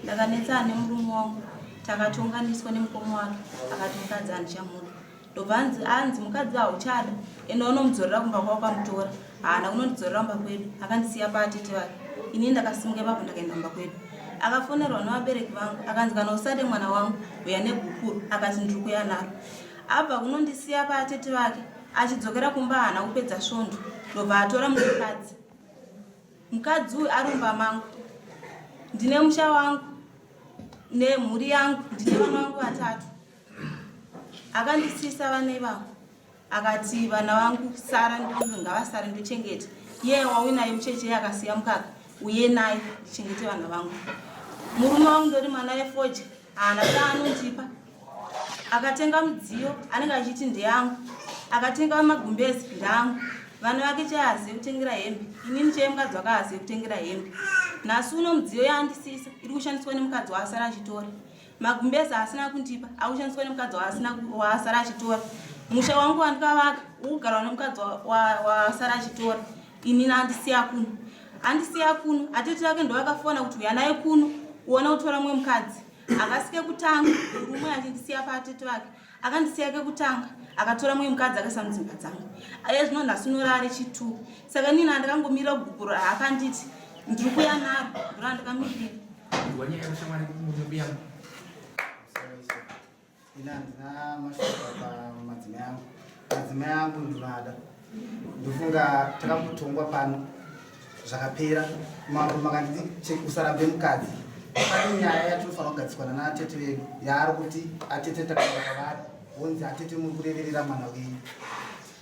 Ndakanetsa nemurume wangu takatonganiswa nemukomo wake akati mukadzi andichamuda ndobva anzi mukadzi hauchada ende unomudzorera kumba kwako kwamutora haana kunondidzorera kumba kwedu akandisiya paatete vake ini ndakasimuka ipapo ndakaenda kumba kwedu akafonerwa nevabereki vangu akanzi kana usade mwana wangu uya nebhukuru akati ndiri kuya naro abva kunondisiya paatete vake achidzokera kumba haana kupedza svondo ndobva atora mukadzi uyu arumba mangu ndine musha wangu nemhuri yangu ndine vana vangu vatatu akandisisa vanai vangu akati vana vangu sara ngavasare ndochengeta iye wauinaye mucheche akasiya mukaka uye naye ndichengete vana vangu murume wangu ndori mwana wefodya haana chaanondipa akatenga mudziyo anenge achiti ndeyangu akatenga magumbezi ndeangu vana vake chaazive kutengera hembe inini cheye mukadzi wake aazive kutengera hembe nhasi uno mudziyo yaandisisa iri kushandiswa nemukadzi waasara achitora magumbezi asina kundipa akushandiswa nemukadzi waasara achitora musha wangu wandikavaka ukugarwa nemukadzi waasara achitora inini andisiya kuno atete vake ndo vakafona kuti uya naye kuno uona kutora mumwe mukadzi akasike kutanga rumwe achindisiya paatete vake akandisiya kekutanga akatora mumwe mukadzi akaisa mudzimba dzangu aye zvino nhasi unorare chitu saka nini andakangomira guguru akanditi ndiri kuya naro ndiro andikamirira ina ndina mashaka pamadzimai angu madzimai angu ndinoada ndofunga takambotongwa pano zvakapera makanditi usarambe mukadzi pane nyaya yatinofanira kugadzikwana naatete vedu yaari kuti atete takaenda kwavari wonzi atete muri kurererera mwana wenyu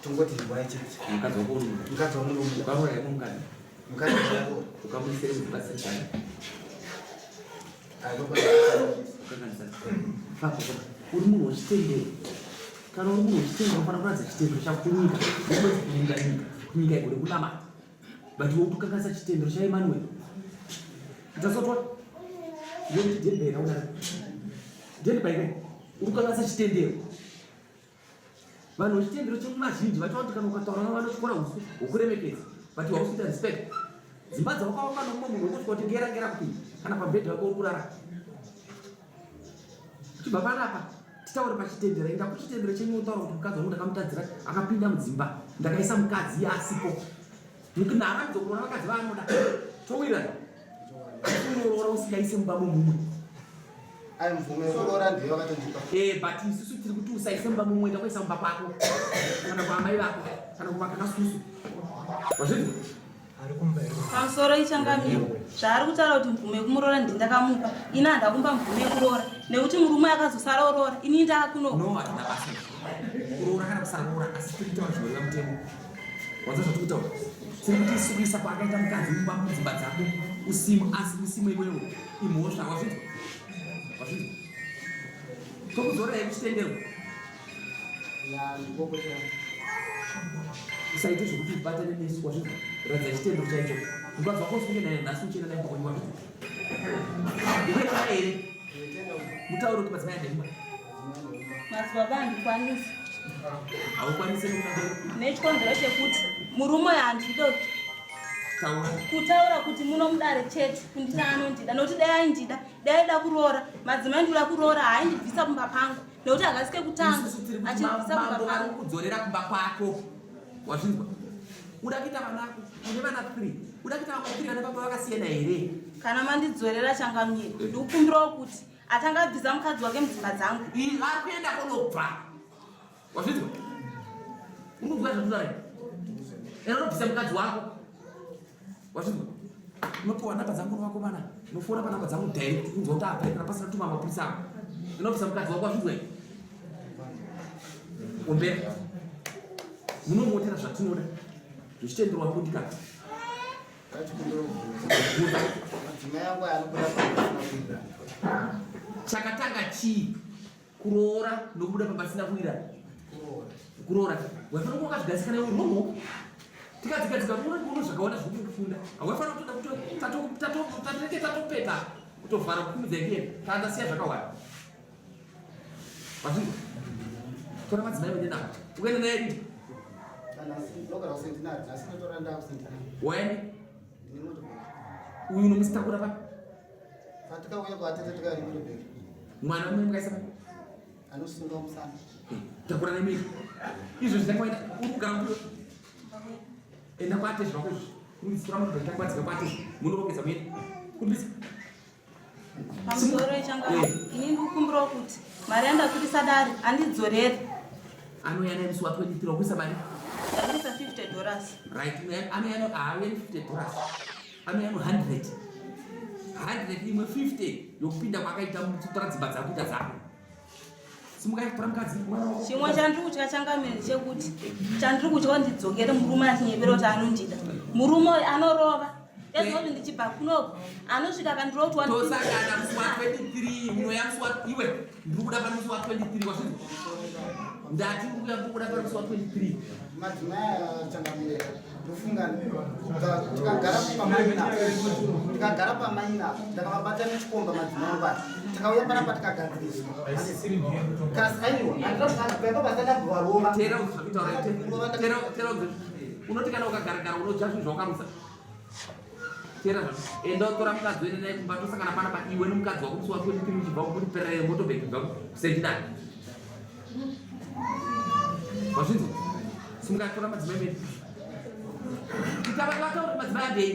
tongoti ndwai chete mukadzi wamunomuda uri munhu wechitendero kana uri munhu wechitendero unofanira kuratidza chitendero chako kunyika kunyika igone kunamata but iwe kutokanganisa chitendero chaEmanuel utasotwa yodedbera una dedbaike uri kukanganisa chitendero vanhu vechitendero chemazhinji vachauti kana ukataura navo vanochikora usu hwokuremekedza but wausi kuita respect dzimba dzavakawa kana umwe munhu wekutya kuti ngera kupinda kana pabhedhi wake uri kurara chibva panapa titaure pachitendero enda kuchitendero chenyu utaura kuti mukadzi wangu ndakamutadzira akapinda mudzimba ndakaisa mukadzi asipo nharamidza kuona vakadzi vaanoda towirana unoora usingaise mumba mumwe but isusu tiri kuti usaise mumba mumwe ndakuisa mumba kwako kana kwaamai vako kana kuvakana susu wazvinzi pamusoro ichangamira zvaari kutaura kuti mvumo yekumuroora ndindakamupa ini handakumba mvumo yekuroora nekuti murume akazosara oroora ini ndaakuno hatina basa kuroora kana kusaroora asi tiri kutaura zvinoreva mutemo wanza zvatikutaura tiri kuti isukisa paakaita mukadzi mumba mudzimba dzako usimu asi usimu iwewo imhosva wazvinzi tokuzorera yekuchitendero usaite zvokuti ubatane nesu wazvinzi radza chitendero chaicho mukadzi wako usikunge naye nhasi uchena naye pakoni wazvinzi ukuenda here mutaure kuti madzimai andaimba madzibaba handikwanisi haukwanise nekunae nechikonzero chekuti murume handidi kutaura kuti munomudare chete kundita anondida nokuti dai aindida dai aida kuroora madzimai ndikuda kuroora haaindibvisa kumba pangu nekuti akasike kutanga achibvisa kumba pangu kudzorera kumba kwako wazvinzwa uda kuita vanako une vana 3 uda kuita vana 3 vane baba vakasiyana here kana mandidzorera changamire ndikukumbirawo kuti atangabvisa mukadzi wake mudzimba dzangu ari kuenda kunobva wazvinzwa unobva zvaturai ena unobvisa mukadzi wako wazvinzwa unopiwa namba dzangu novako vana unofona panamba dzangu direct kunzwa kuti apa kana pasina tuma mapurisa ako ndinobvisa mukadzi wako azvizwe umbera munomotera zvatinoda zvichitenderwa kundika madzimai angu anobuda pabasina chakatanga chii kuroora nokubuda pabasina kuirana kuroora waifana kuva wakazvigatsika newe nomo tikadzikadzika kuno zvakaona zvokufunda haufanira kutoda tatoreke tatopeta kutovhara kukumidza ikiyeni taandasiya zvakawanda mazvingo tora madzimai wendenavo ukaenda naye rini waende uyu unomusitakura pa mwana umwe mukaisa pa anosunga musana takura nemiri izvo zvitakuaita uri kugara mudo enda kwate zvakwezvo unisura mudza takwadzika kwate munorongedza muende kumbisa pamusoro echanga ini ndikukumbirawo kuti mari yandakurisa dare handidzorere anoyana musi wa23 wakuisa mari ndakurisa $50 right anoyano haaveni $50 anoyano 100 imwe 50 yokupinda kwakaita mutora dzimba dzakuita dzako simukatora mukadzi chimwe chandiri kutya changamiri chekuti chandiri kutya ndidzokere murume achinyepera kuti anondida murume uyu anorova ezoti ndichibva kunoko anosvika kandiroti tosangana musi wa23 munoya musi iwe ndiri kuda pano musi wa23 wazvinzi ndati ndiri kuda pano musi wa23 madzimai achangamire ndofunga tikagara pamaina ndakavabata nechikomba madzimai angwana tikauya panapa tikagadziriswa kasi aiwa andibasandabvarova tera unoti kana ukagaragara unodya zvinhu zvaukamusa tera zvacho enda utora mukadzi wene naye kumba tosangana panapa iwe nomukadzi wako musi wa23 muchibva kuti perere motobheki kubva kusendinani wazvinzi simungatora madzimai medu titavataura madzimai abei